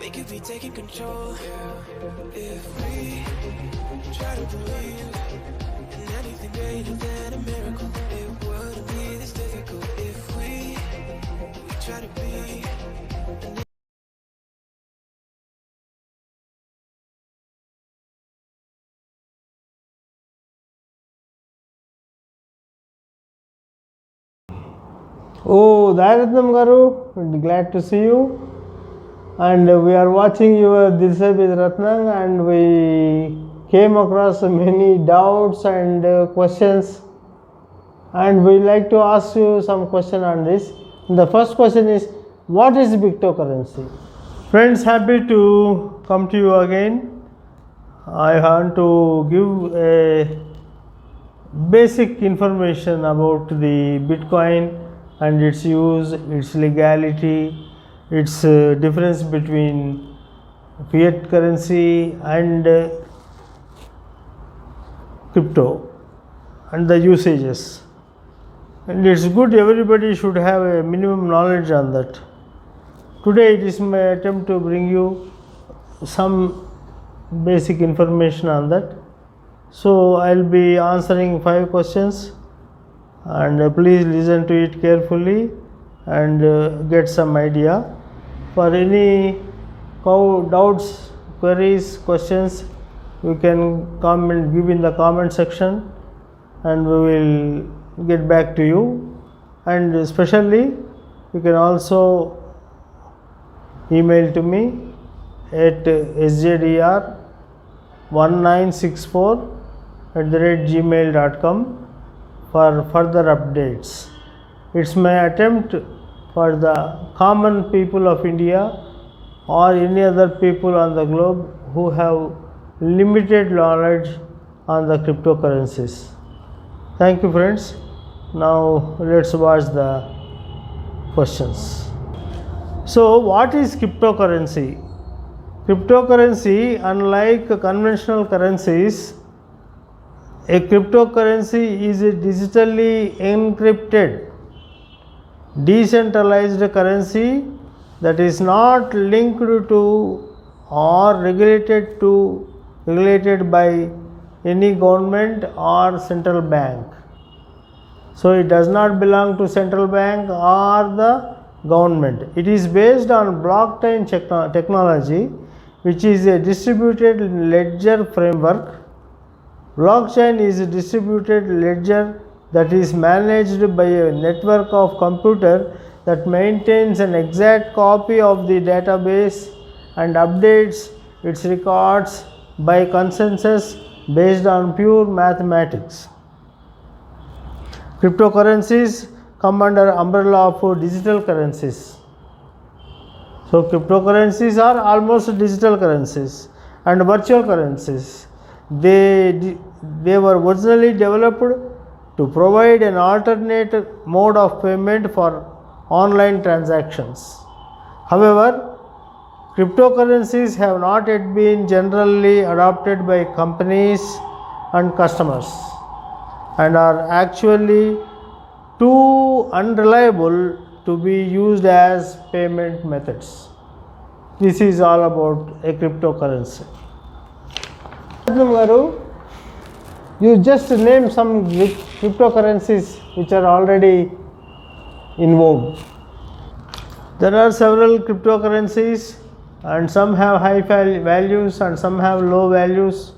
We could be taking control if we try to believe in anything greater than a miracle. It wouldn't be this difficult if we try to be. Oh, Dayaratnam Garu, glad to see you. And we are watching your Dilse with Ratnang, and we came across many doubts and questions, and we like to ask you some question on this. The first question is, what is cryptocurrency? Friends, happy to come to you again. I want to give a basic information about the Bitcoin and its use, its legality, its difference between fiat currency and crypto, and the usages. And it's good everybody should have a minimum knowledge on that. Today it is my attempt to bring you some basic information on that. So I'll be answering 5 questions, and please listen to it carefully and get some idea. For any doubts, queries, questions, you can comment, give in the comment section, and we will get back to you. And especially you can also email to me at sjdr1964@gmail.com for further updates. It's my attempt for the common people of India or any other people on the globe who have limited knowledge on the cryptocurrencies. Thank you, friends. Now let's watch the questions. So, what is cryptocurrency? Cryptocurrency, unlike conventional currencies, a cryptocurrency is a digitally encrypted, decentralized currency that is not linked to or regulated by any government or central bank. So it does not belong to central bank or the government. It is based on blockchain technology, which is a distributed ledger framework. Blockchain is a distributed ledger that is managed by a network of computers that maintains an exact copy of the database and updates its records by consensus based on pure mathematics. Cryptocurrencies come under umbrella of digital currencies. So cryptocurrencies are almost digital currencies and virtual currencies. They were originally developed to provide an alternate mode of payment for online transactions. However, cryptocurrencies have not yet been generally adopted by companies and customers and are actually too unreliable to be used as payment methods. This is all about a cryptocurrency. You just name some cryptocurrencies which are already in vogue. There are several cryptocurrencies, and some have high values and some have low values.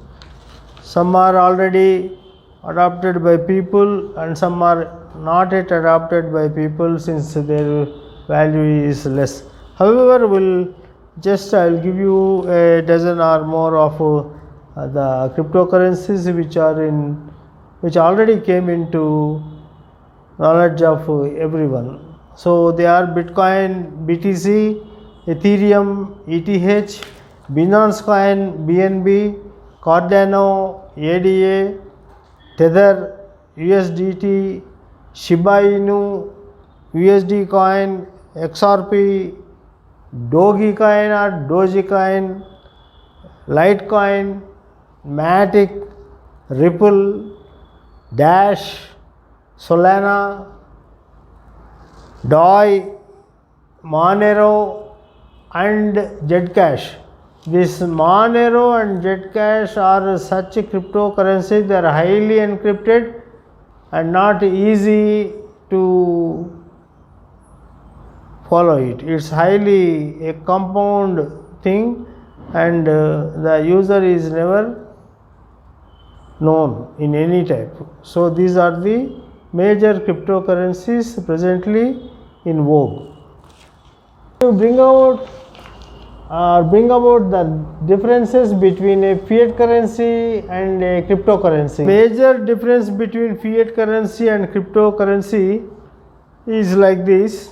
Some are already adopted by people and some are not yet adopted by people since their value is less. However, I'll give you a dozen or more of the cryptocurrencies which already came into knowledge of everyone. So they are Bitcoin, BTC, Ethereum, ETH, Binance Coin, BNB, Cardano, ADA, Tether, USDT, Shiba Inu, USD Coin, XRP, Dogecoin or Dogecoin, Litecoin, Matic, Ripple, Dash, Solana, DOI, Monero, and Zcash. This Monero and Zcash are such cryptocurrencies, they are highly encrypted and not easy to follow it. It's highly a compound thing, and the user is never known in any type. So these are the major cryptocurrencies presently in vogue. To bring about the differences between a fiat currency and a cryptocurrency. Major difference between fiat currency and cryptocurrency is like this.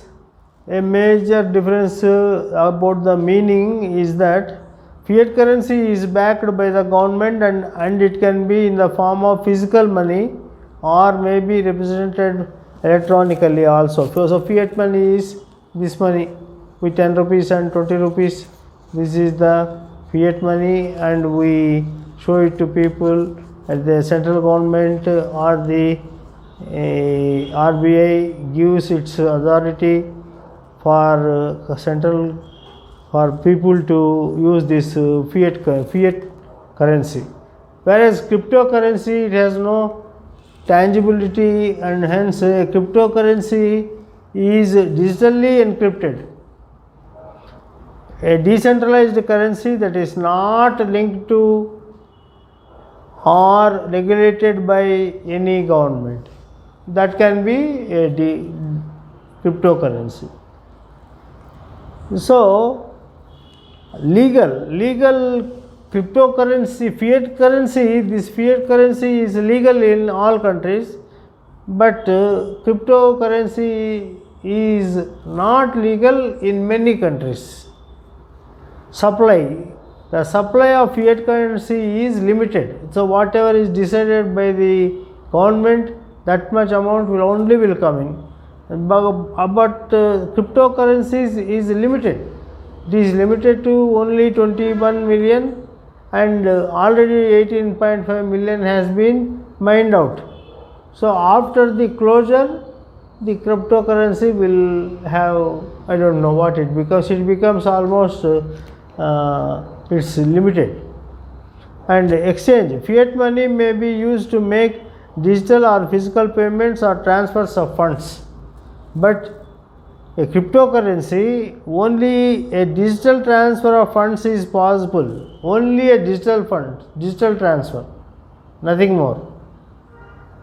A major difference about the meaning is that fiat currency is backed by the government, and it can be in the form of physical money or may be represented electronically also. So fiat money is this money with 10 rupees and 20 rupees. This is the fiat money, and we show it to people at the central government or the RBI gives its authority for for people to use this fiat currency. Whereas cryptocurrency, it has no tangibility, and hence cryptocurrency is digitally encrypted. A decentralized currency that is not linked to or regulated by any government, that can be a cryptocurrency. So legal cryptocurrency, fiat currency, this fiat currency is legal in all countries, but cryptocurrency is not legal in many countries. The supply of fiat currency is limited. So whatever is decided by the government, that much amount will come in. But cryptocurrencies is limited. It is limited to only 21 million, and already 18.5 million has been mined out. So after the closure, the cryptocurrency will have, I don't know what it becomes almost it's limited. And exchange, fiat money may be used to make digital or physical payments or transfers of funds, but a cryptocurrency, only a digital transfer of funds is possible, only a digital transfer, nothing more.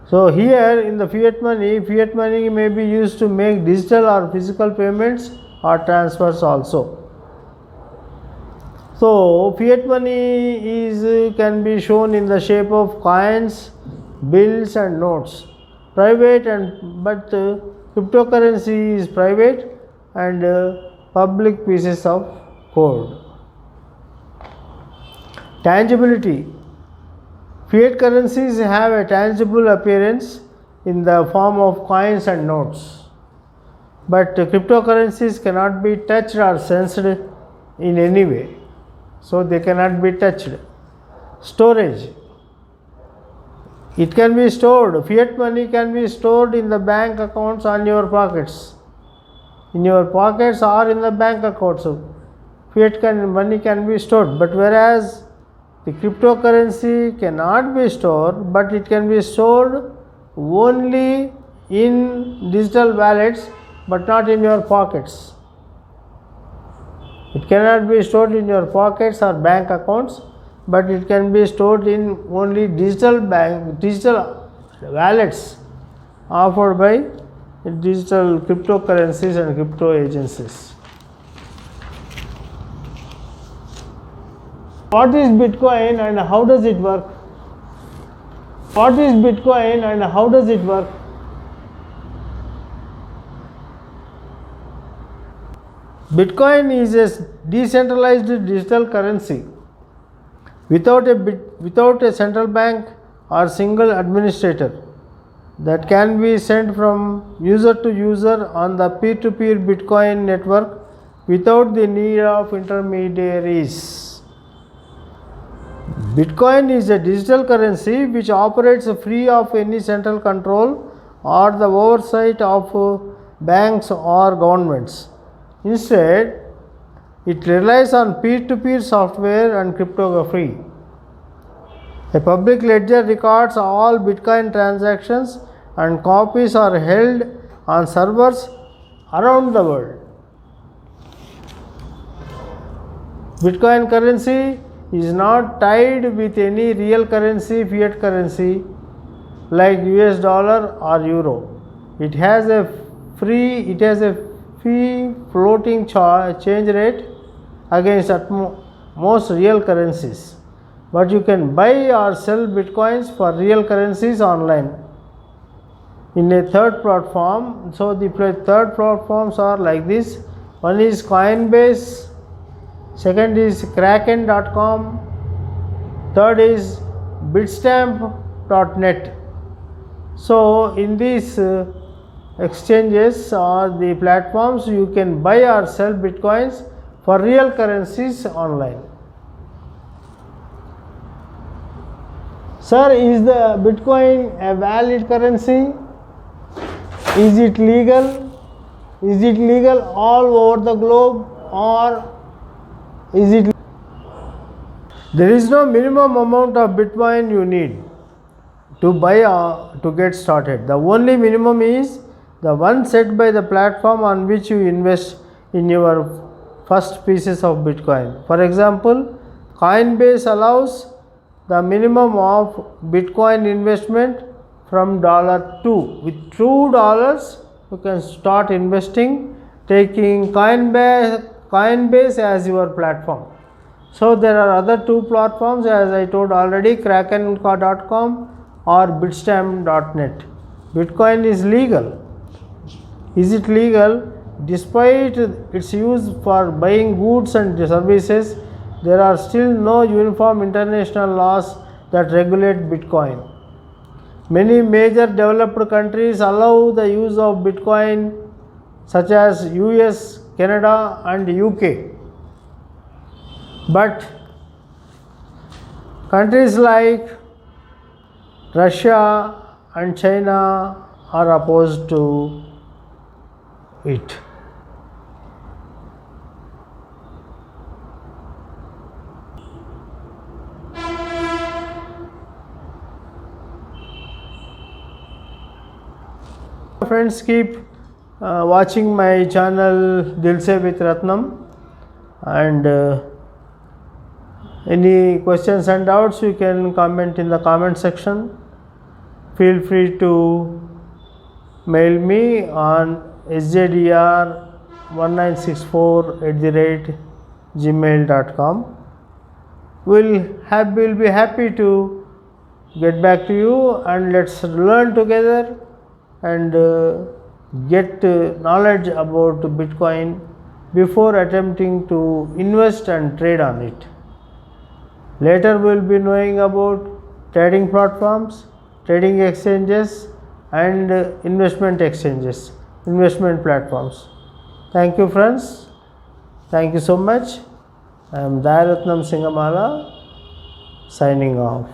So here in the fiat money may be used to make digital or physical payments or transfers also. So fiat money can be shown in the shape of coins, bills and notes. But cryptocurrency is private and public pieces of code. Tangibility. Fiat currencies have a tangible appearance in the form of coins and notes, but cryptocurrencies cannot be touched or sensed in any way. So they cannot be touched. Storage. It can be stored. Fiat money can be stored in the bank accounts on your pockets. In your pockets or in the bank accounts. Fiat money can be stored. But whereas the cryptocurrency cannot be stored, but it can be stored only in digital wallets, but not in your pockets. It cannot be stored in your pockets or bank accounts, but it can be stored in only digital wallets offered by digital cryptocurrencies and crypto agencies. What is Bitcoin and how does it work? What is Bitcoin and how does it work? Bitcoin is a decentralized digital currency without a central bank or single administrator that can be sent from user to user on the peer-to-peer Bitcoin network without the need of intermediaries. Bitcoin is a digital currency which operates free of any central control or the oversight of banks or governments. Instead, It relies on peer-to-peer software and cryptography. A public ledger records all Bitcoin transactions and copies are held on servers around the world. Bitcoin currency is not tied with any real currency, fiat currency like US dollar or euro. It has a free floating change rate against most real currencies. But you can buy or sell bitcoins for real currencies online in a third platform. So the third platforms are like this. One is Coinbase, second is Kraken.com, third is Bitstamp.net. So in these exchanges or the platforms, you can buy or sell bitcoins for real currencies online. Sir, is the Bitcoin a valid currency? Is it legal? Is it legal all over the globe, or is it? There is no minimum amount of Bitcoin you need to buy or to get started. The only minimum is the one set by the platform on which you invest in your first pieces of Bitcoin. For example, Coinbase allows the minimum of Bitcoin investment from $2. With $2, you can start investing, taking Coinbase as your platform. So there are other two platforms, as I told already, Kraken.com or Bitstamp.net. Bitcoin is legal. Is it legal? Despite its use for buying goods and services, there are still no uniform international laws that regulate Bitcoin. Many major developed countries allow the use of Bitcoin, such as US, Canada and UK. But countries like Russia and China are opposed to it. Friends, keep watching my channel Dil Se with Ratnam, and any questions and doubts you can comment in the comment section. Feel free to mail me on sjdr1964@gmail.com. We'll be happy to get back to you, and let's learn together and get knowledge about Bitcoin before attempting to invest and trade on it. Later we will be knowing about trading platforms, trading exchanges and investment platforms. Thank you friends. Thank you so much. I am Dayaratnam Singamala signing off.